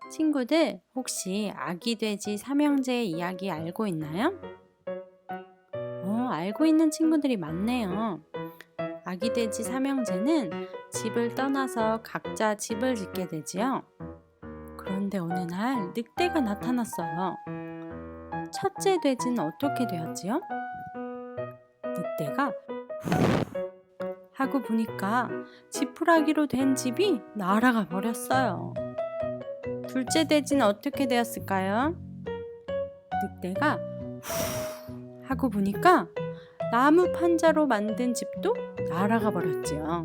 친구들, 혹시 아기 돼지 삼형제 이야기 알고 있나요? 알고 있는 친구들이 많네요. 아기 돼지 삼형제는 집을 떠나서 각자 집을 짓게 되지요. 그런데 어느 날 늑대가 나타났어요. 첫째 돼지는 어떻게 되었지요? 늑대가 하고 보니까 지푸라기로 된 집이 날아가 버렸어요. 둘째 돼지는 어떻게 되었을까요? 늑대가 하고 보니까 나무 판자로 만든 집도 날아가 버렸지요.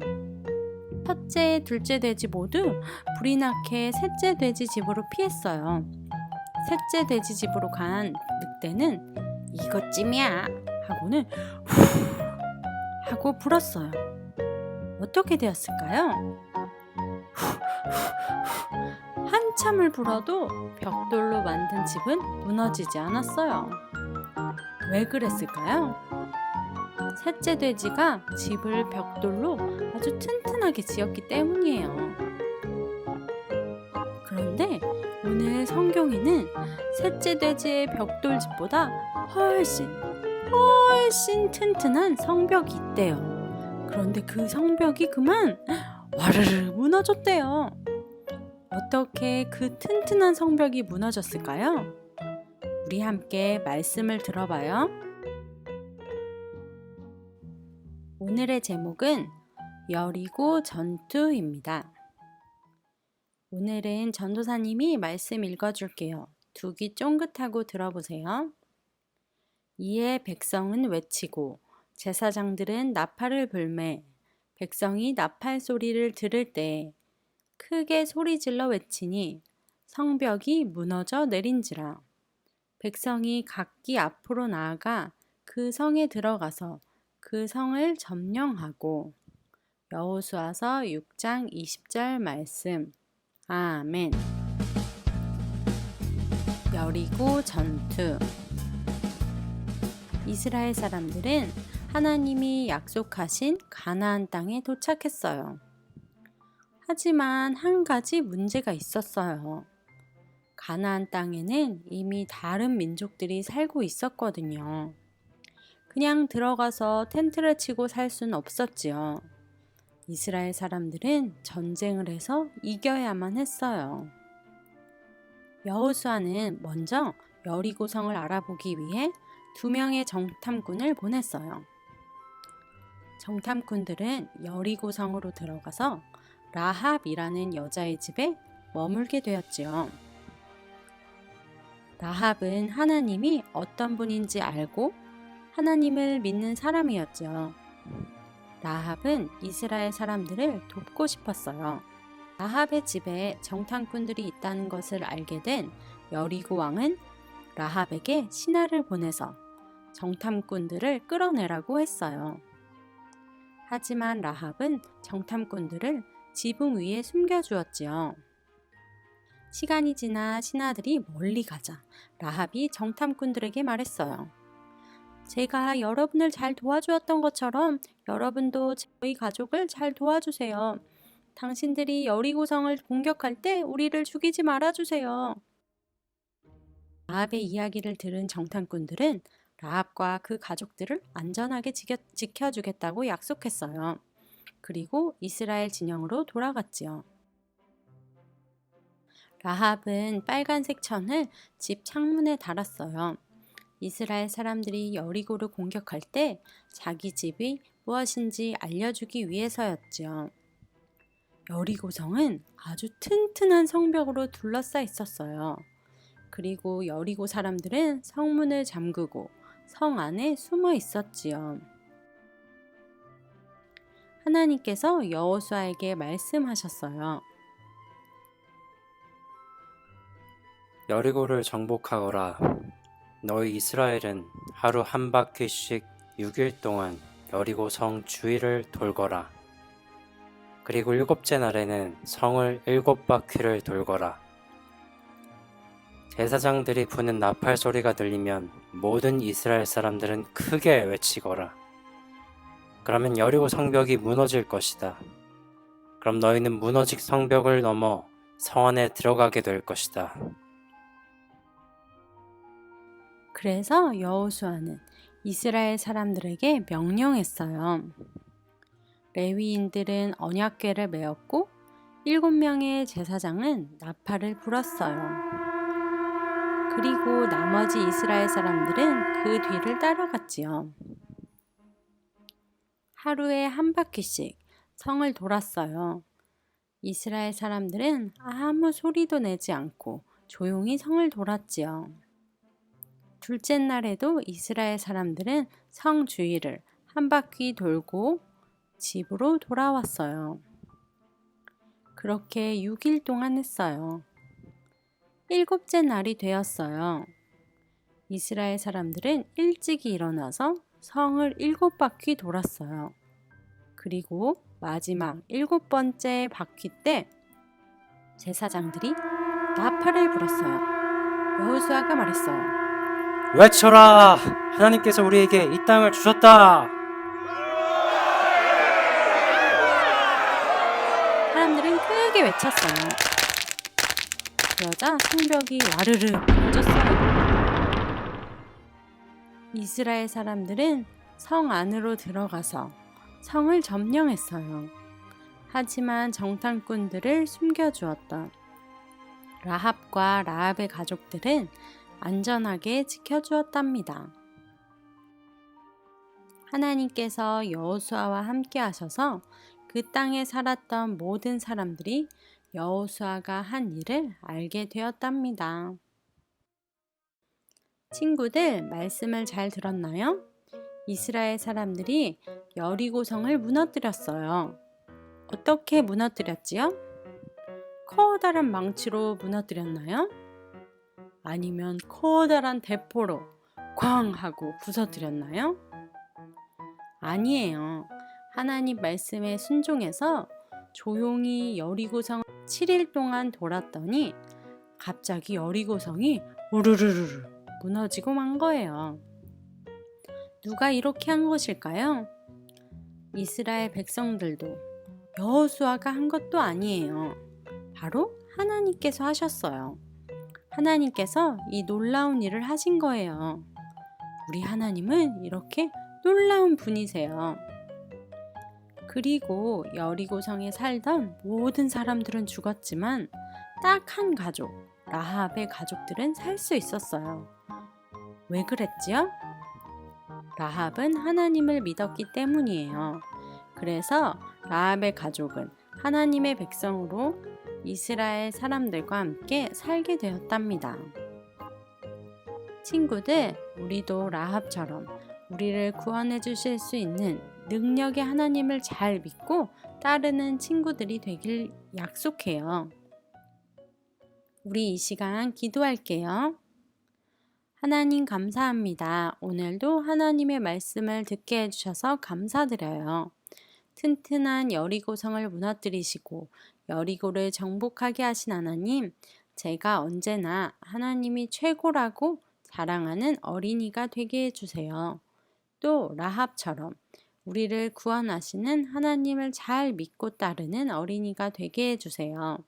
첫째, 둘째 돼지 모두 불이 나게 셋째 돼지 집으로 피했어요. 셋째 돼지 집으로 간 늑대는 이것쯤이야 하고는 하고 불었어요. 어떻게 되었을까요? 한참을 불어도 벽돌로 만든 집은 무너지지 않았어요. 왜 그랬을까요? 셋째 돼지가 집을 벽돌로 아주 튼튼하게 지었기 때문이에요. 그런데 오늘 성경에는 셋째 돼지의 벽돌집보다 훨씬 튼튼한 성벽이 있대요. 그런데 그 성벽이 그만 와르르 무너졌대요. 어떻게 그 튼튼한 성벽이 무너졌을까요? 우리 함께 말씀을 들어봐요. 오늘의 제목은 여리고 전투입니다. 오늘은 전도사님이 말씀 읽어줄게요. 두 귀 쫑긋하고 들어보세요. 이에 백성은 외치고 제사장들은 나팔을 불매 백성이 나팔 소리를 들을 때 크게 소리질러 외치니 성벽이 무너져 내린지라. 백성이 각기 앞으로 나아가 그 성에 들어가서 그 성을 점령하고. 여호수아서 6장 20절 말씀. 아멘. 여리고 전투. 이스라엘 사람들은 하나님이 약속하신 가나안 땅에 도착했어요. 하지만 한 가지 문제가 있었어요. 가나안 땅에는 이미 다른 민족들이 살고 있었거든요. 그냥 들어가서 텐트를 치고 살 수는 없었지요. 이스라엘 사람들은 전쟁을 해서 이겨야만 했어요. 여호수아는 먼저 여리고성을 알아보기 위해 2명의 정탐꾼을 보냈어요. 정탐꾼들은 여리고성으로 들어가서 라합이라는 여자의 집에 머물게 되었지요. 라합은 하나님이 어떤 분인지 알고 하나님을 믿는 사람이었죠. 라합은 이스라엘 사람들을 돕고 싶었어요. 라합의 집에 정탐꾼들이 있다는 것을 알게 된 여리고 왕은 라합에게 신하를 보내서 정탐꾼들을 끌어내라고 했어요. 하지만 라합은 정탐꾼들을 지붕 위에 숨겨주었지요. 시간이 지나 신하들이 멀리 가자 라합이 정탐꾼들에게 말했어요. 제가 여러분을 잘 도와주었던 것처럼 여러분도 저희 가족을 잘 도와주세요. 당신들이 여리고성을 공격할 때 우리를 죽이지 말아주세요. 라합의 이야기를 들은 정탐꾼들은 라합과 그 가족들을 안전하게 지켜주겠다고 약속했어요. 그리고 이스라엘 진영으로 돌아갔지요. 라합은 빨간색 천을 집 창문에 달았어요. 이스라엘 사람들이 여리고를 공격할 때 자기 집이 무엇인지 알려주기 위해서였지요. 여리고성은 아주 튼튼한 성벽으로 둘러싸여 있었어요. 그리고 여리고 사람들은 성문을 잠그고 성 안에 숨어 있었지요. 하나님께서 여호수아에게 말씀하셨어요. 여리고를 정복하거라. 너희 이스라엘은 하루 한 바퀴씩 6일 동안 여리고 성 주위를 돌거라. 그리고 7째 날에는 성을 7바퀴를 돌거라. 제사장들이 부는 나팔 소리가 들리면 모든 이스라엘 사람들은 크게 외치거라. 그러면 여리고 성벽이 무너질 것이다. 그럼 너희는 무너진 성벽을 넘어 성 안에 들어가게 될 것이다. 그래서 여호수아는 이스라엘 사람들에게 명령했어요. 레위인들은 언약궤를 메었고 7명의 제사장은 나팔을 불었어요. 그리고 나머지 이스라엘 사람들은 그 뒤를 따라갔지요. 하루에 한 바퀴씩 성을 돌았어요. 이스라엘 사람들은 아무 소리도 내지 않고 조용히 성을 돌았지요. 둘째 날에도 이스라엘 사람들은 성 주위를 한 바퀴 돌고 집으로 돌아왔어요. 그렇게 6일 동안 했어요. 7째 날이 되었어요. 이스라엘 사람들은 일찍이 일어나서 성을 7바퀴 돌았어요. 그리고 마지막 7번째 바퀴 때 제사장들이 나팔을 불었어요. 여호수아가 말했어요. 외쳐라! 하나님께서 우리에게 이 땅을 주셨다! 사람들은 크게 외쳤어요. 그러자 성벽이 와르르 무너졌어요. 이스라엘 사람들은 성 안으로 들어가서 성을 점령했어요. 하지만 정탐꾼들을 숨겨주었던 라합과 라합의 가족들은 안전하게 지켜주었답니다. 하나님께서 여호수아와 함께 하셔서 그 땅에 살았던 모든 사람들이 여호수아가 한 일을 알게 되었답니다. 친구들, 말씀을 잘 들었나요? 이스라엘 사람들이 여리고성을 무너뜨렸어요. 어떻게 무너뜨렸지요? 커다란 망치로 무너뜨렸나요? 아니면 커다란 대포로 쾅 하고 부서뜨렸나요? 아니에요. 하나님 말씀에 순종해서 조용히 여리고성 7일 동안 돌았더니 갑자기 여리고성이 우르르르 무너지고 만 거예요. 누가 이렇게 한 것일까요? 이스라엘 백성들도 여호수아가 한 것도 아니에요. 바로 하나님께서 하셨어요. 하나님께서 이 놀라운 일을 하신 거예요. 우리 하나님은 이렇게 놀라운 분이세요. 그리고 여리고성에 살던 모든 사람들은 죽었지만 딱 한 가족, 라합의 가족들은 살 수 있었어요. 왜 그랬지요? 라합은 하나님을 믿었기 때문이에요. 그래서 라합의 가족은 하나님의 백성으로 이스라엘 사람들과 함께 살게 되었답니다. 친구들, 우리도 라합처럼 우리를 구원해 주실 수 있는 능력의 하나님을 잘 믿고 따르는 친구들이 되길 약속해요. 우리 이 시간 기도할게요. 하나님 감사합니다. 오늘도 하나님의 말씀을 듣게 해주셔서 감사드려요. 튼튼한 여리고성을 무너뜨리시고 여리고를 정복하게 하신 하나님, 제가 언제나 하나님이 최고라고 자랑하는 어린이가 되게 해주세요. 또 라합처럼 우리를 구원하시는 하나님을 잘 믿고 따르는 어린이가 되게 해주세요.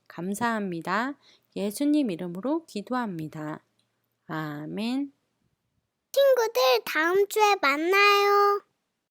감사합니다. 예수님 이름으로 기도합니다. 아멘. 친구들 다음 주에 만나요.